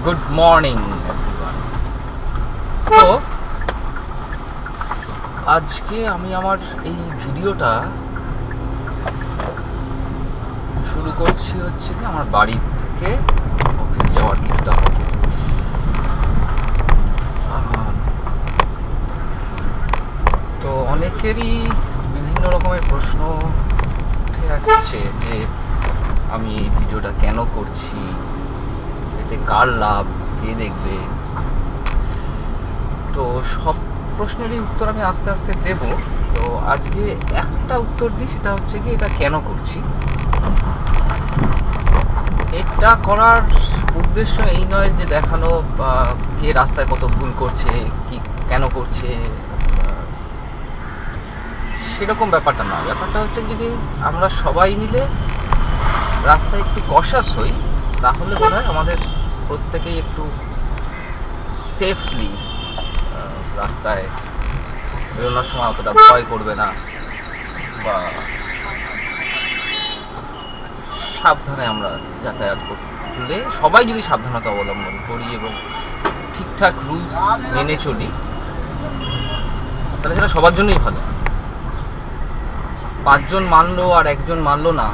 Good morning everyone. তো আজকে আমি আমার এই ভিডিওটা শুরু করছি হচ্ছে কি আমার বাড়ির থেকে অফিস যাওয়ার কিছুটা হবে। তো অনেকেরই বিভিন্ন রকমের প্রশ্ন উঠে আসছে যে আমি এই ভিডিওটা কেন করছি, এতে কার লাভ, কে দেখবে। তো সব প্রশ্নেরই উত্তর আমি আস্তে আস্তে দেব। তো আজকে একটা উত্তর দিই, সেটা হচ্ছে কি এটা কেন করছি। এটা করার উদ্দেশ্য এই নয় যে দেখানো কে রাস্তায় কত ভুল করছে, কি কেন করছে, সেরকম ব্যাপারটা না। ব্যাপারটা হচ্ছে যদি আমরা সবাই মিলে রাস্তায় একটু কশাস হই, তাহলে বোধ হয় আমাদের প্রত্যেকেই একটু সেফলি রাস্তায় বেরোনোর সময় অতটা ভয় করবে না, বা সাবধানে আমরা যাতায়াত করলে, সবাই যদি সাবধানতা অবলম্বন করি এবং ঠিকঠাক রুলস মেনে চলি, তাহলে সেটা সবার জন্যই ভালো। 5 জন মানলো আর একজন মানলো না,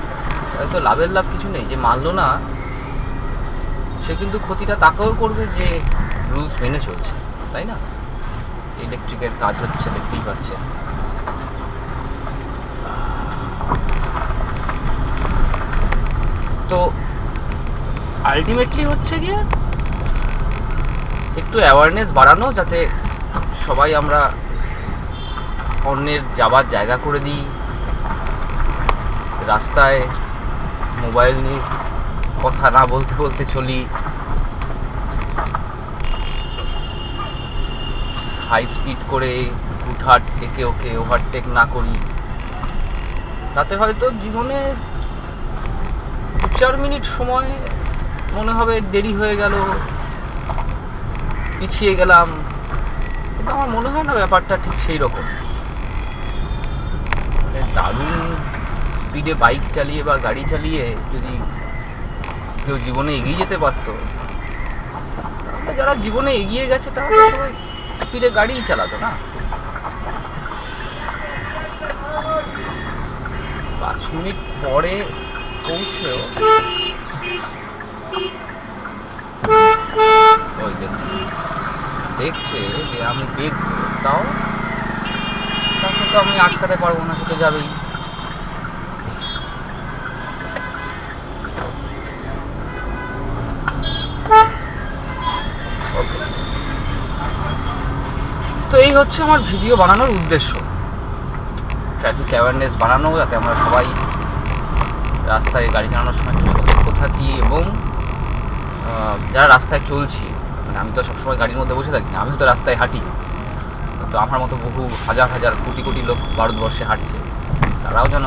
হয়তো লাভের লাভ কিছু নেই। যে মানলো না সে কিন্তু ক্ষতিটা তাকেও করবে যে রুলস মেনে চলছে, তাই না? ইলেকট্রিকের কাজ হচ্ছে, দেখতেই পাচ্ছে। তো আলটিমেটলি হচ্ছে গিয়ে একটু অ্যাওয়ারনেস বাড়ানো, যাতে সবাই আমরা অন্যের যাবার জায়গা করে দিই, রাস্তায় মোবাইল নিয়ে কথা না বলতে বলতে চলি, হাই স্পিড করে হুটহাট একে ওকে ওভারটেক না করি। তাতে হয়তো জীবনে 2-4 মিনিট সময় মনে হবে দেরি হয়ে গেল, পিছিয়ে গেলাম, কিন্তু আমার মনে হয় না ব্যাপারটা ঠিক সেই রকম। মানে দারুণ স্পিডে বাইক চালিয়ে বা গাড়ি চালিয়ে যদি কেউ জীবনে এগিয়ে যেতে পারতো, তাহলে যারা জীবনে এগিয়ে গেছে তাহলে সবাই স্পিডে গাড়িই চালাতো না। 5 মিনিট পরে পৌঁছেও ওই দেখছে যে আমি দেখবো, তাকে তো আমি আটকাতে পারবো না, সেটা যাবেই। তো এই হচ্ছে আমার ভিডিও বানানোর উদ্দেশ্য, ট্রাফিক অ্যাওয়ারনেস বানানো, যাতে আমরা সবাই রাস্তায় গাড়ি চালানোর সময় একটু সতর্ক থাকি। এবং যারা রাস্তায় চলছি, মানে আমি তো সবসময় গাড়ির মধ্যে বসে থাকি না, আমিও তো রাস্তায় হাঁটি। তো আমার মতো বহু হাজার হাজার কোটি কোটি লোক ভারতবর্ষে হাঁটছে, তারাও যেন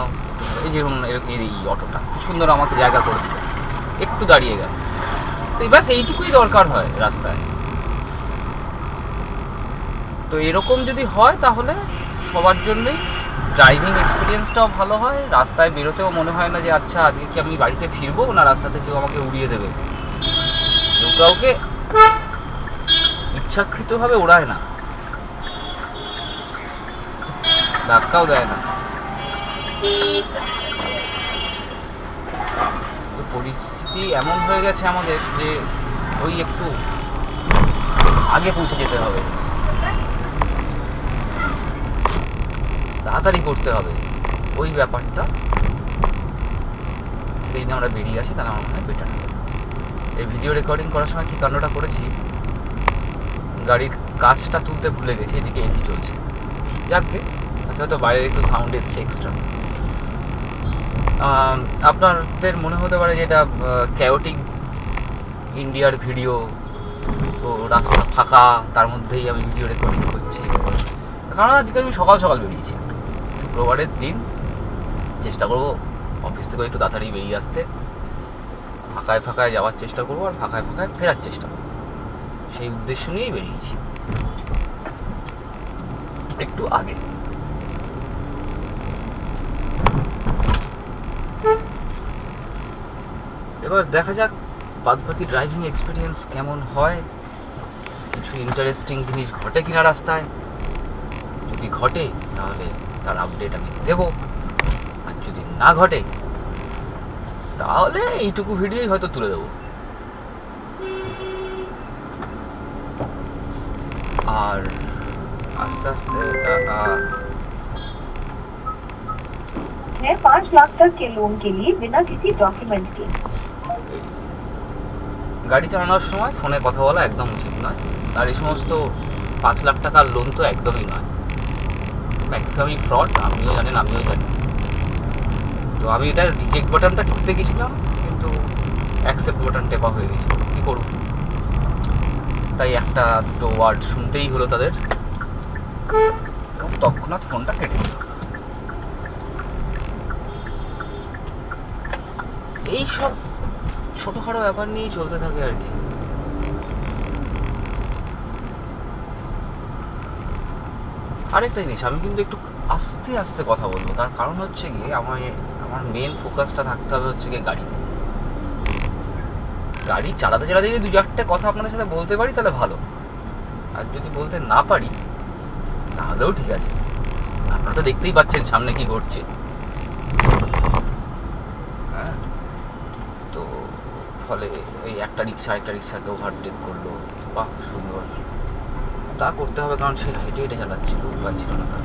এই যে এই অটোটা কি সুন্দর আমাকে জায়গা করে দিল, একটু দাঁড়িয়ে গেল। তো ব্যাস এইটুকুই দরকার হয় রাস্তায়। তো এরকম যদি হয় তাহলে সবার জন্যই ড্রাইভিং এক্সপিরিয়েন্সটাও ভালো হয়, রাস্তায় বেরোতেও মনে হয় না যে আচ্ছা আজকে কি আমি বাড়িতে ফিরবো না রাস্তাতে কেউ আমাকে উড়িয়ে দেবে। কেউ কাউকে ইচ্ছাকৃতভাবে ওড়ায় না, ধাক্কাও দেয় না। তো পরিস্থিতি এমন হয়ে গেছে আমাদের যে ওই একটু আগে পৌঁছে যেতে হবে, তাড়াতাড়ি করতে হবে, ওই ব্যাপারটা যদি আমরা বেরিয়ে আসি তাহলে আমার মনে হয় বেটার হবে। এই ভিডিও রেকর্ডিং করার সময় কী কাণ্ডটা করেছি, গাড়ির কাজটা তুলতে ভুলে গেছি, এদিকে এসি চলছে। যাকগে, হয়তো বাইরে একটু সাউন্ড এসছে এক্সট্রা। আপনাদের মনে হতে পারে যে এটা ক্যাওটিক ইন্ডিয়ার ভিডিও, তো রাস্তা ফাঁকা, তার মধ্যেই আমি ভিডিও রেকর্ডিং করছি। কারণ আজকে আমি সকাল সকাল বেরিয়েছি, শুক্রবারের দিন, চেষ্টা করবো অফিস থেকে একটু তাড়াতাড়ি বেরিয়ে আসতে, ফাঁকায় ফাঁকায় যাওয়ার চেষ্টা করবো আর ফাঁকায় ফাঁকায় ফেরার চেষ্টা করবো, সেই উদ্দেশ্য নিয়েই বেরিয়েছি একটু আগে। এবার দেখা যাক বাদবাকি ড্রাইভিং এক্সপিরিয়েন্স কেমন হয়, কিছু ইন্টারেস্টিং জিনিস ঘটে কিনা রাস্তায়, যদি ঘটে তাহলে তার আপডেট আমি দেব, আর যদি না ঘটে তাহলে এইটুকু ভিডিওই হয়তো তুলে দেবো। আর আস্তে আস্তে मैं 5 लाख तक के लोन के लिए बिना किसी डॉक्यूमेंट के। গাড়ি চালানোর সময় ফোনে কথা বলা একদম উচিত নয়, আর এই সমস্ত 5 লাখ টাকার লোন তো একদমই নয়, ম্যাক্সিমামই ফ্রড, আপনিও জানেন আমিও জানি। তো আমি এটার রিজেক্ট বাটনটা টিপতে গেছিলাম, কিন্তু অ্যাকসেপ্ট বাটন টেপা হয়ে গেছিল, কী করব। তাই একটা দুটো ওয়ার্ড শুনতেই হলো তাদের, তৎক্ষণাৎ ফোনটা কেটে দিল। এইসব ছোটোখাটো ব্যাপার নিয়েই চলতে থাকে আর কি। আরেকটা জিনিস, আমি কিন্তু একটু আস্তে আস্তে কথা বলবো, তার কারণ হচ্ছে গিয়ে আমার মেন ফোকাসটা থাকতে হবে হচ্ছে গিয়ে গাড়িতে। গাড়ি চালাতে চালাতে যদি 2-4টে কথা আপনাদের সাথে বলতে পারি তাহলে ভালো, আর যদি বলতে না পারি তাহলেও ঠিক আছে। আপনারা তো দেখতেই পাচ্ছেন সামনে কি ঘটছে। হ্যাঁ, তো ফলে এই একটা রিক্সাকে ওভারটেক করলো, বাহ সুন্দর, তা করতে হবে কারণ সে হেঁটে হেঁটে চালাচ্ছিল, উপায় ছিল না তার।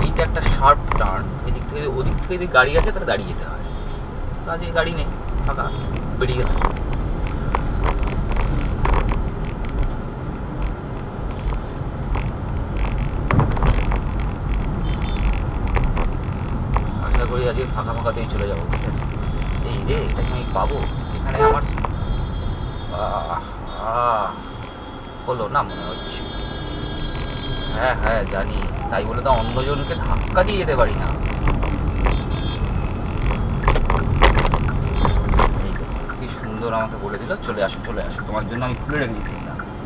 এইটা একটা শার্প টার্ন, এদিক থেকে ওদিক থেকে যদি গাড়ি আছে তাহলে দাঁড়িয়ে যেতে হয়, কাজে গাড়ি নেই, ফাঁকা, বেরিয়ে গেল। আশা করি আজকে ফাঁকা ফাঁকাতেই চলে যাবো। এই রে, এটাকে আমি পাবো এখানে আমার হলো না মনে হচ্ছে। হ্যাঁ হ্যাঁ জানি, তাই বলে তো অন্যজনকে ধাক্কা দিয়ে যেতে পারি না। কি সুন্দর আমাকে বলে দিল চলে আসো চলে আসো, তোমার জন্য আমি খুলে রেখে দিচ্ছি না।